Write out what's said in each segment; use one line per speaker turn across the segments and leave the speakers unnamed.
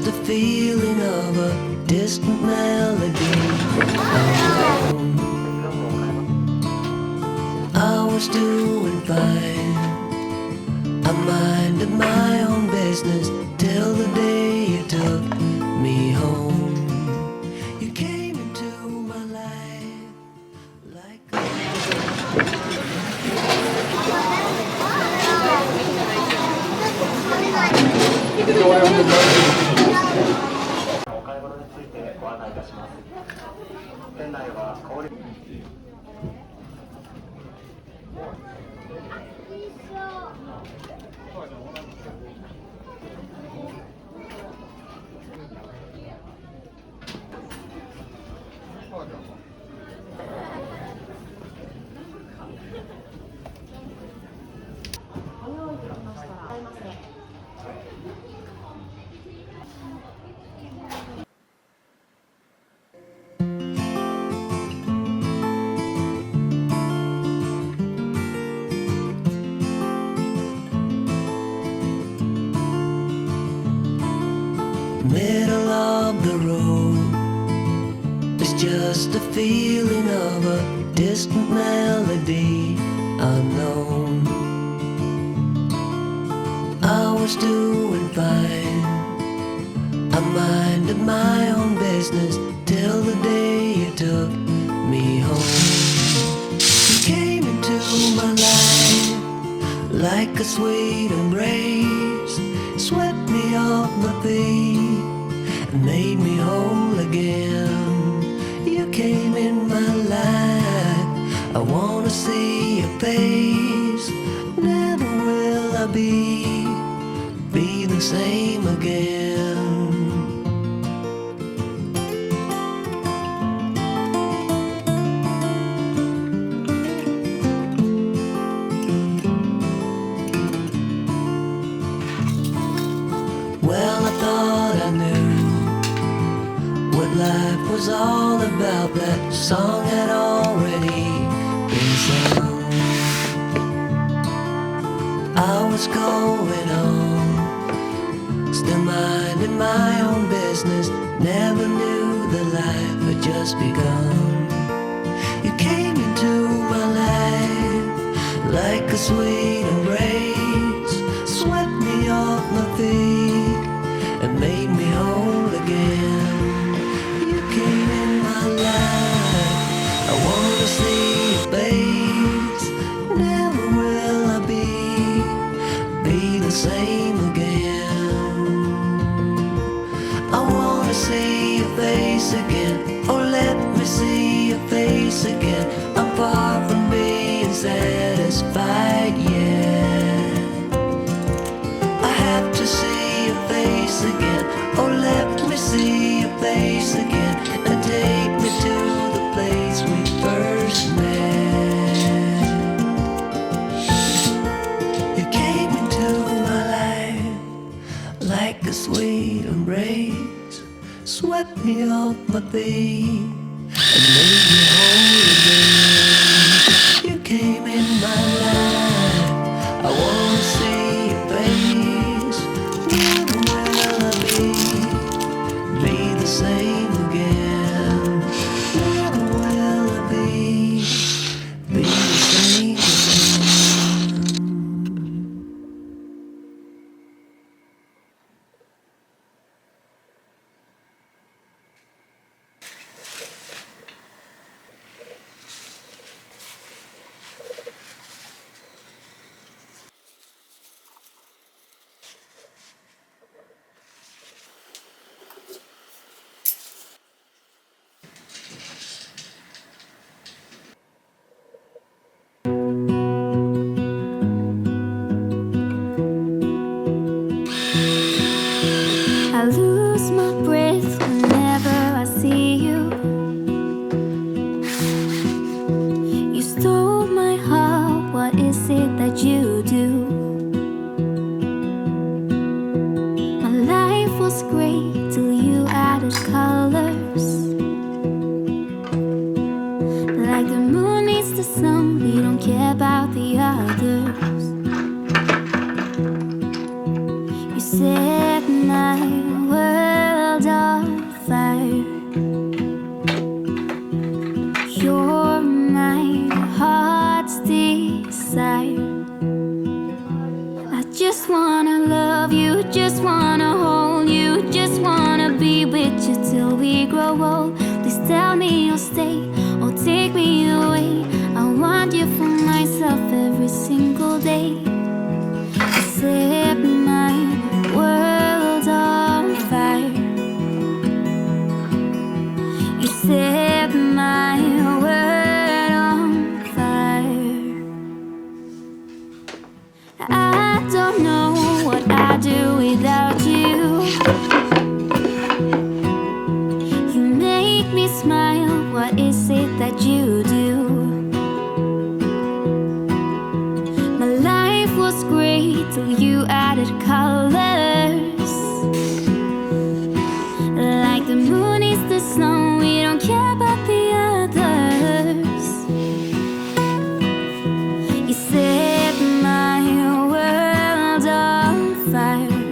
just a feeling of a distant melody. I was doing fine. I minded my own business till the day you took me home. You came into my life like a...
お買い物についてご案内いたします。店内は小売
Middle of the road, it's just a feeling of a distant melody unknown. I was doing fine. I minded my own business till the day you took me home. You came into my life like a sweet embrace, swept me off my feet and made me whole again. You came in my life, I wanna see your face. Never will I be the same again. Well, I thought I knew what life was all about. That song had already been sung. I was going on, still minding my own business. Never knew that life had just begun. You came into my life like a sweet embrace, swept me off my feet and made me whole again. You came in my life, I wanna see your face. Never will I be the same again. I wanna see your face again. Oh, let me see your face again. I'm far from being satisfied yet. I have to see your face again. Oh, let me see your face again and take me to the place we first met. You came into my life like a sweet embrace, swept me off my feet and made me whole again. You came in my life, I wanna see your face. Never will I be the same again. Never will I be the same again.
I lose my breath whenever I see you. You stole my heart, what is it that you do? My life was great till you added colors. Like the moon needs the sun, we don't care about the others. You said my words just wanna love you, just wanna hold you, just wanna be with you till we grow old. Please tell me you'll stay or take me away. I want you for myself every single day. You set my world on fire. You set my world on fire. I don't know what I'd do without you. You make me smile, what is it that you do? My life was great till you added colors. Like the moon is the snow, we don't care about the others. You set my world on fire.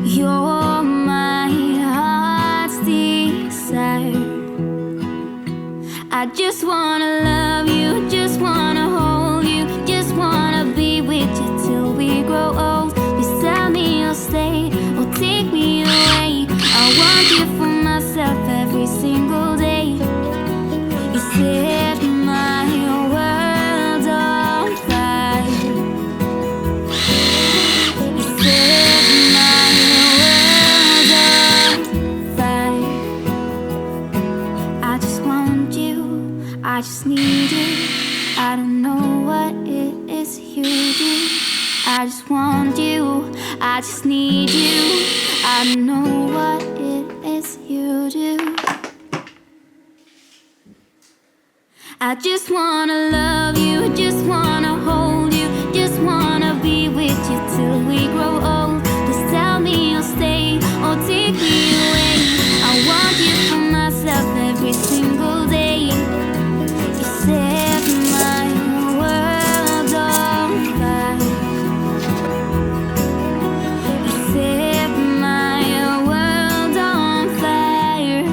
You're my heart's desire. I just wanna love you, just wanna hold you, just wanna be with you till we grow old. Please tell me you'll stay or take me away. I want you for myself every single day. You set my world on fire. You set my world on fire. I just want you, I just need you. I don't know what it is you do. I just want you, I just need you. I don't know what it is you do. I just wanna love you, just wanna hold you, just wanna be with you till we grow old. Please tell me you'll stay or take me away. I want you for myself every single day. You set my world on fire. You set my world on fire.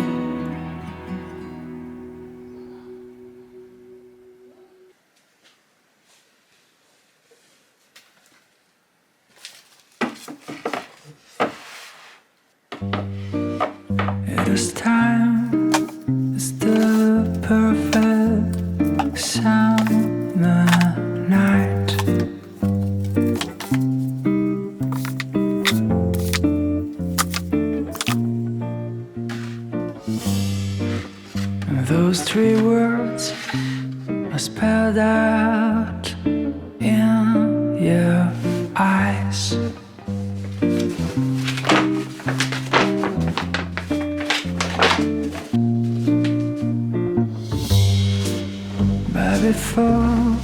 It is time, it's the perfect summer night. And those three words are spelled out in your eyes. But before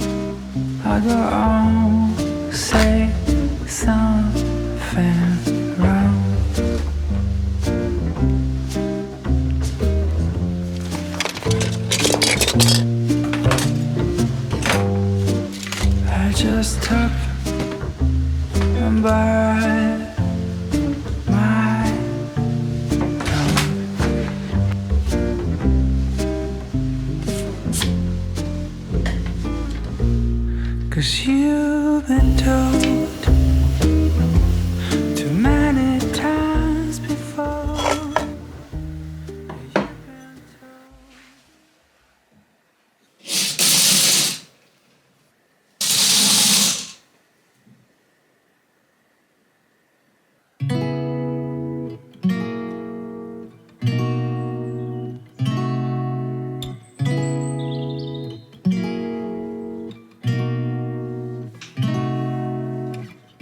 I go on, say something wrong. I just took and bite my tongue. 'Cause you've been told too many times before.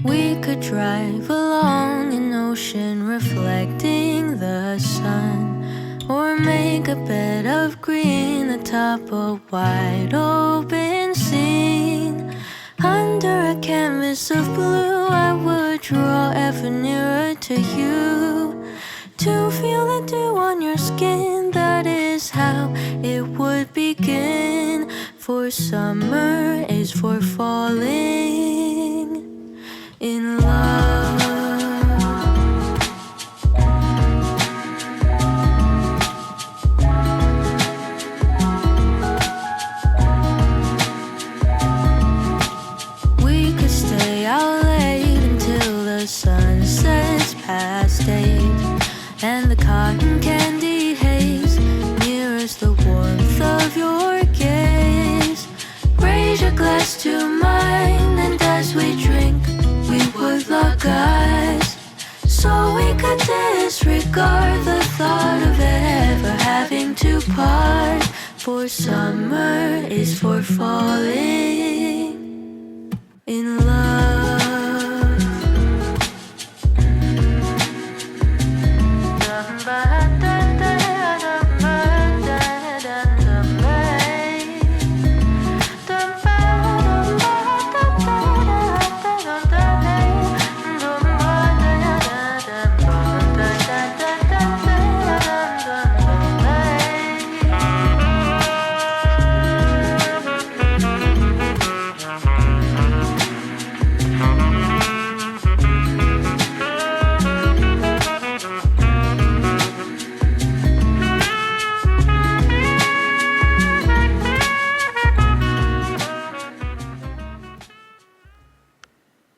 We could drive along an ocean reflecting the sun, or make a bed of green atop a wide open scene. Under a canvas of blue, I would draw ever nearer to you, to feel the dew on your skin. That is how it would begin. For summer is for falling in love. We the sunsets past days, and the cotton candy haze mirrors the warmth of your gaze. Raise your glass to mine, and as we drink, we would lock eyes, so we could disregard the thought of ever having to part. For summer is for falling.